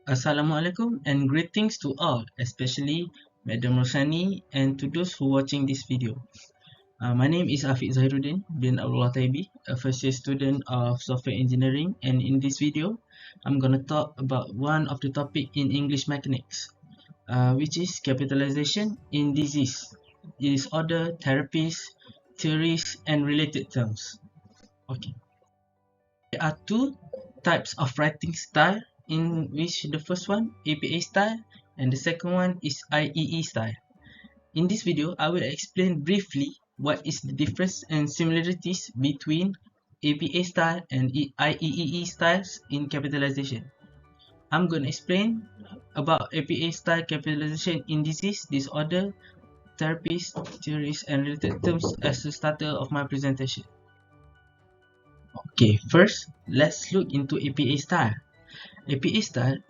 Assalamualaikum and greetings to all, especially Madam Rosani and to those who watching this video. My name is Afiq Zahiruddin bin ABDULLAH TAIBI, a first year student of software engineering, and in this video, I'm gonna talk about one of the topic in English mechanics, which is capitalization in disease, disorder, therapies, theories, and related terms. Okay. There are two types of writing style, in which the first one APA style and the second one is IEE style. In this video, I will explain briefly what is the difference and similarities between APA style and IEEE styles in capitalization. I'm going to explain about APA style capitalization in disease, disorder, therapies, theories, and related terms as the starter of my presentation. Okay, first, let's look into APA style. APA style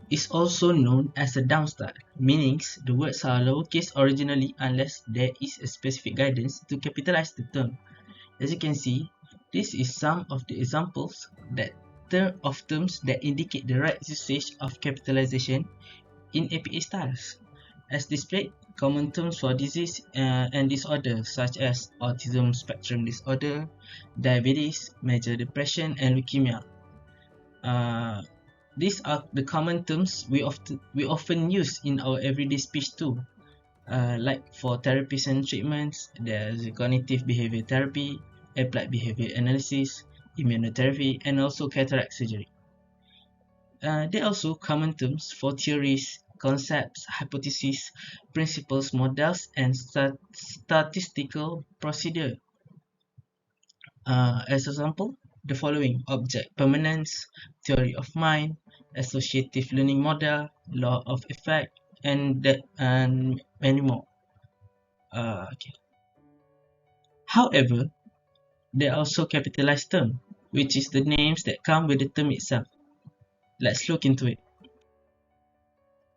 is also known as a down style, meaning the words are lowercase originally unless there is a specific guidance to capitalize the term. As you can see, this is some of the examples of terms that indicate the right usage of capitalization in APA styles. As displayed, common terms for disease and disorder such as autism spectrum disorder, diabetes, major depression, and leukemia. These are the common terms we often use in our everyday speech too. Like for therapies and treatments, there's cognitive behavior therapy, applied behavior analysis, immunotherapy, and also cataract surgery. There are also common terms for theories, concepts, hypotheses, principles, models, and statistical procedure. As example, the following: object permanence, theory of mind, associative learning model, law of effect, and many more. Okay. However, there are also capitalized terms, which is the names that come with the term itself. Let's look into it.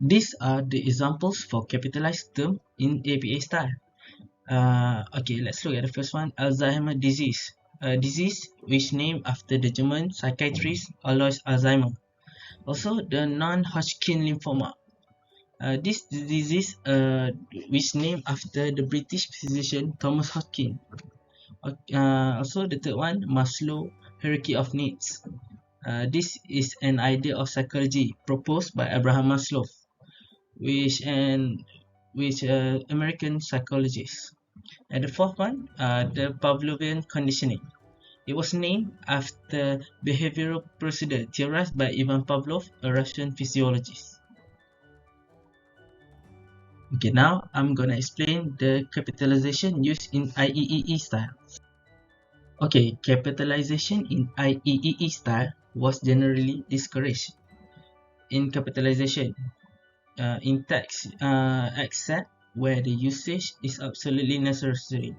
These are the examples for capitalized term in APA style. Okay, let's look at the first one: Alzheimer's disease. A disease which named after the German psychiatrist Alois Alzheimer. Also, the non-Hodgkin lymphoma. This disease which named after the British physician Thomas Hodgkin. Also, the third one, Maslow hierarchy of needs. This is an idea of psychology proposed by Abraham Maslow, which American psychologist. And the fourth one, the Pavlovian conditioning. It was named after behavioral procedure theorized by Ivan Pavlov, a Russian physiologist. Okay, now I'm gonna explain the capitalization used in IEEE style. Okay, capitalization in IEEE style was generally discouraged. In capitalization, in text, except where the usage is absolutely necessary,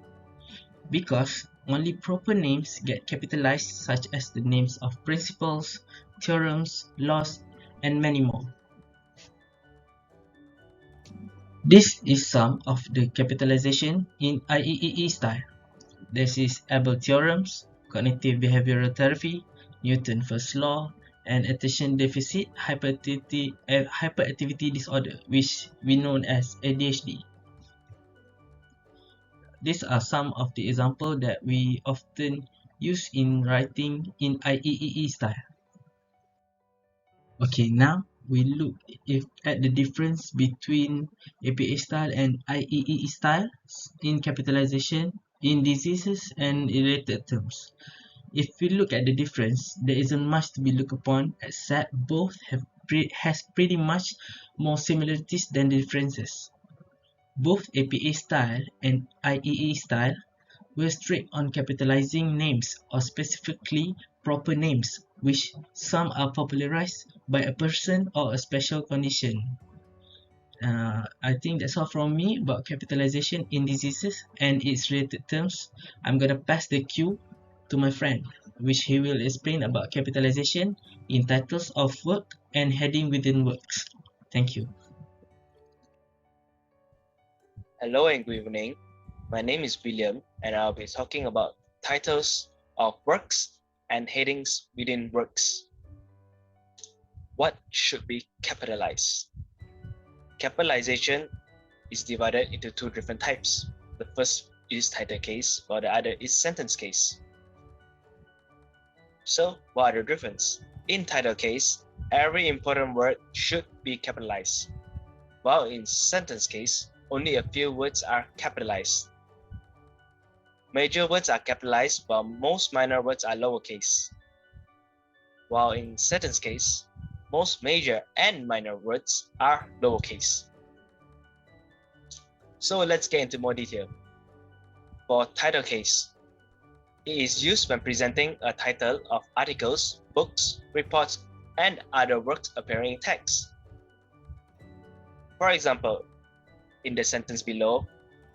because only proper names get capitalized, such as the names of principles, theorems, laws, and many more. This is some of the capitalization in IEEE style. This is Abel theorems, cognitive behavioral therapy, Newton's first law, and attention deficit hyperactivity disorder, which we know as ADHD. These are some of the examples that we often use in writing in IEEE style. Okay, now we look at the difference between APA style and IEEE style in capitalization, in diseases, and related terms. If we look at the difference, there isn't much to be looked upon, except both has pretty much more similarities than differences. Both APA style and IEEE style were strict on capitalizing names, or specifically proper names, which some are popularized by a person or a special condition. I think that's all from me about capitalization in diseases and its related terms. I'm gonna pass the cue to my friend, which he will explain about capitalization in titles of work and heading within works. Thank you. Hello and good evening. My name is William and I'll be talking about titles of works and headings within works. what should be capitalized? Capitalization is divided into two different types. The first is title case, while the other is sentence case. So, what are the difference? In title case, every important word should be capitalized, while in sentence case, only a few words are capitalized. Major words are capitalized, while most minor words are lowercase. While in sentence case, most major and minor words are lowercase. So let's get into more detail. For title case, it is used when presenting a title of articles, books, reports, and other works appearing in text. For example, in the sentence below,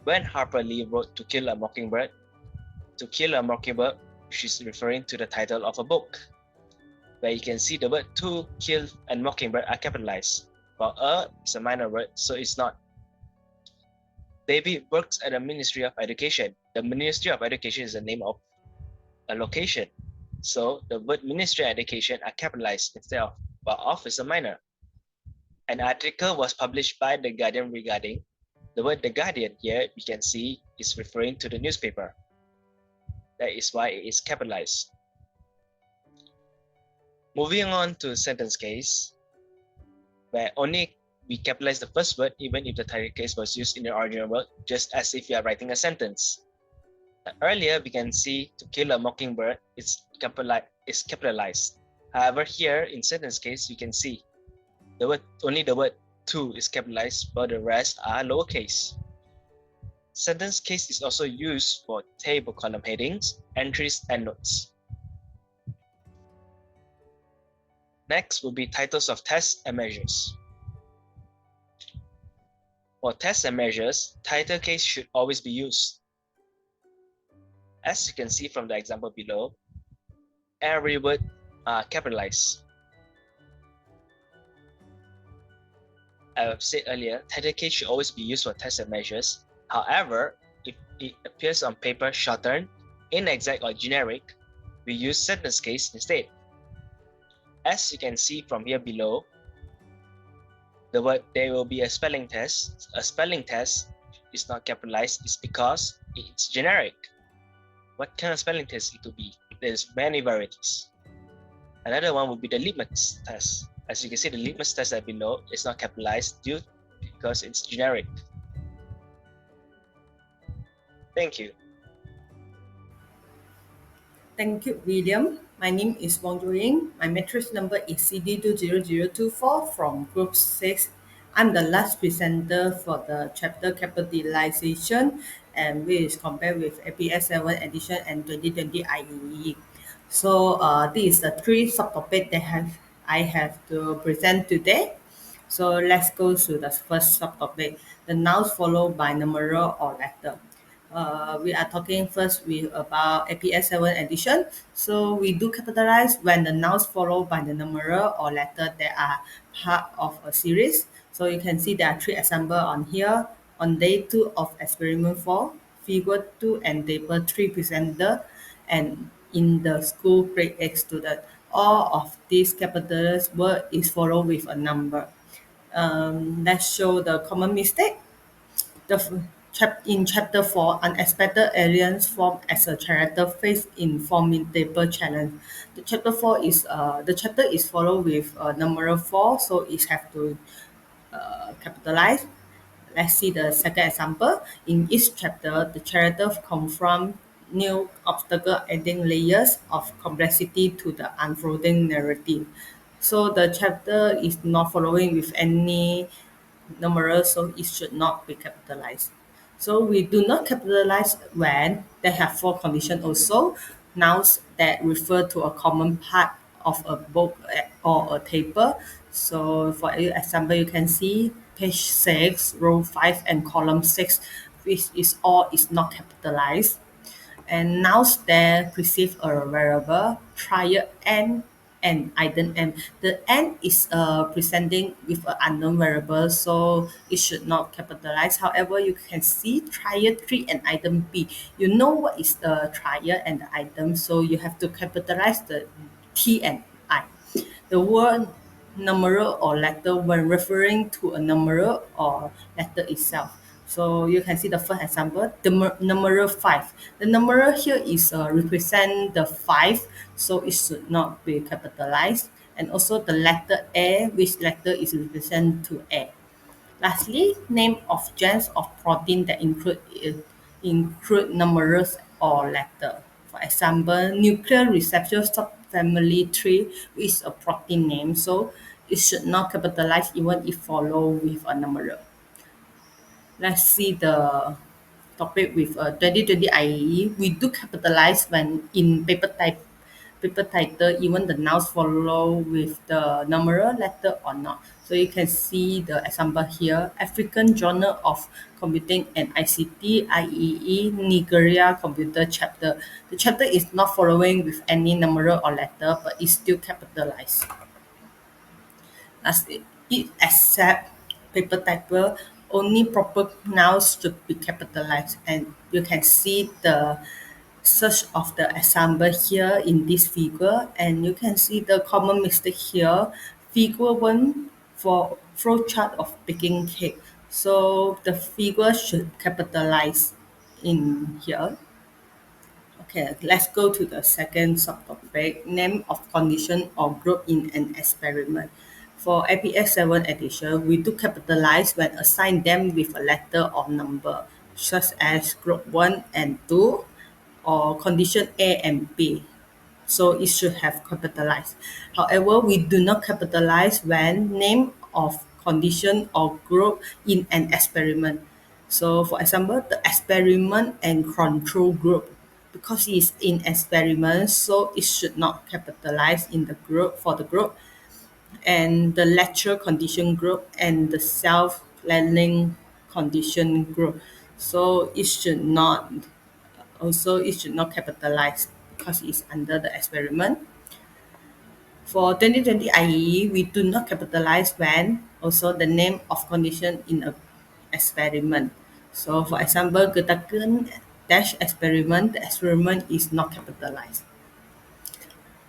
when Harper Lee wrote To Kill a Mockingbird, To Kill a Mockingbird, she's referring to the title of a book, where you can see the word to, kill, and mockingbird are capitalized, while a is a minor word, so it's not. David works at the Ministry of Education. The Ministry of Education is the name of a location, so the word Ministry of Education are capitalized instead of, while of is a minor. An article was published by The Guardian regarding. The word The Guardian here we can see is referring to the newspaper. That is why it is capitalized. Moving on to sentence case, where only we capitalize the first word even if the title case was used in the original word, just as if you are writing a sentence. Earlier, we can see To Kill a Mockingbird is capitalized. However, here in sentence case, you can see only the word to is capitalized, but the rest are lowercase. Sentence case is also used for table column headings, entries, and notes. Next will be titles of tests and measures. For tests and measures, title case should always be used. As you can see from the example below, every word are capitalized. I've said earlier, title case should always be used for tests and measures. However, if it appears on paper shortened, inexact, or generic, we use sentence case instead. As you can see from here below, the word there will be a spelling test. A spelling test is not capitalized is because it's generic. What kind of spelling test it will be? There's many varieties. Another one would be the litmus test. As you can see, the litmus test that below is not capitalized because it's generic. Thank you. Thank you, William. My name is YING. My matrix number is CD20024 from Group 6. I'm the last presenter for the chapter Capitalization, and which is compared with APS 7 edition and 2020 IEEE. So this is the three subtopic that I have to present today. So let's go to the first subtopic, the nouns followed by numeral or letter. We are talking first with about APS 7 edition. So we do capitalize when the nouns followed by the numeral or letter that are part of a series. So you can see there are three examples on here. On day 2 of experiment 4, figure 2 and table 3 presenter, and in the school grade 8 student. All of these capitalized word is followed with a number. Let's show the common mistake. In chapter 4, unexpected aliens form as a character face in formidable challenge. The chapter is followed with number 4, so it have to capitalize. Let's see the second example. In each chapter, the character confront new obstacle, adding layers of complexity to the unfolding narrative. So the chapter is not following with any numerals, so it should not be capitalized. So we do not capitalize when they have four conditions also. Nouns that refer to a common part of a book or a table. So for example, you can see page 6, row 5 and column 6, which is not capitalized. And nouns that precede a variable prior and item n. The n is presenting with an unknown variable, so it should not capitalize. However, you can see trial 3 and item b. You know what is the trial and the item, so you have to capitalize the t and I. The word numeral or letter when referring to a numeral or letter itself. So you can see the first example, the numeral 5. The numeral here is represent the 5, so it should not be capitalized. And also the letter A, which letter is represent to A. Lastly, name of genes of protein that include numerals or letter. For example, nuclear receptor subfamily 3 is a protein name, so it should not capitalize even if follow with a numeral. Let's see the topic with 2020 IEE. We do capitalize when in paper title, even the nouns follow with the numeral letter or not. So you can see the example here, African Journal of Computing and ICT, IEE, Nigeria Computer chapter. The chapter is not following with any numeral or letter, but is still capitalized. As it accept paper typer, only proper nouns should be capitalized, and you can see the search of the example here in this figure, and you can see the common mistake here. Figure 1 for flow chart of baking cake. So the figure should capitalize in here. Okay, let's go to the second subtopic, name of condition or group in an experiment. For APS 7 edition, we do capitalize when assign them with a letter or number, such as group 1 and 2, or condition A and B. So it should have capitalized. However, we do not capitalize when name of condition or group in an experiment. So for example, the experiment and control group, because it's in experiment, so it should not capitalize in the group for the group, and the lecture condition group and the self-learning condition group. So it should not capitalize because it's under the experiment. For 2020 IE, we do not capitalize when also the name of condition in a experiment. So for example, Getaken dash experiment, the experiment is not capitalized.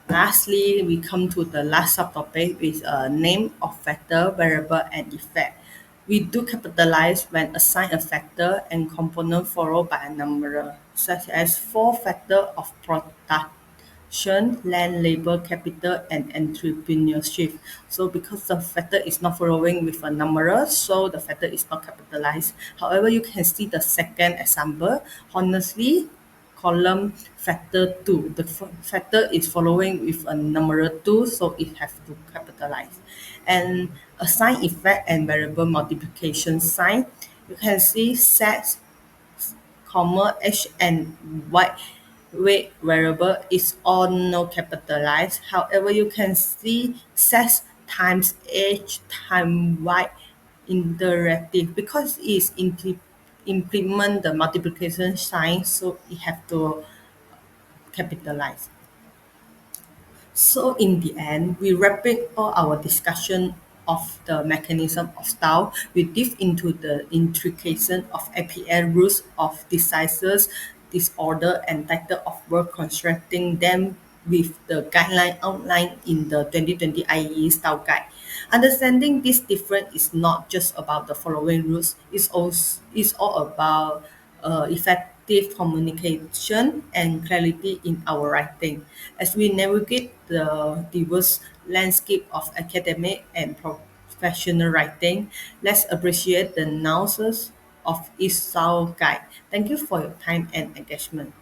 Lastly, we come to the last subtopic with a name of factor, variable, and effect. We do capitalize when assign a factor and component followed by a number, such as four factor of production, land, labor, capital, and entrepreneurship. So because the factor is not following with a number, so the factor is not capitalized. However, you can see the second example. Honestly, column factor 2. The factor is following with a number 2, so it has to capitalize. And a sign effect and variable multiplication sign, you can see set, comma, h and y weight variable is all no capitalized. However, you can see set times h times y interactive because it's implement the multiplication sign, so it have to capitalize. So in the end, we wrapping all our discussion of the mechanism of style. We dive into the intrication of APL rules of decisions, disorder, and title of work, constructing them with the guideline outlined in the 2020 IEE style guide. Understanding this difference is not just about the following rules, it's all about effective communication and clarity in our writing. As we navigate the diverse landscape of academic and professional writing, let's appreciate the nuances of each style guide. Thank you for your time and engagement.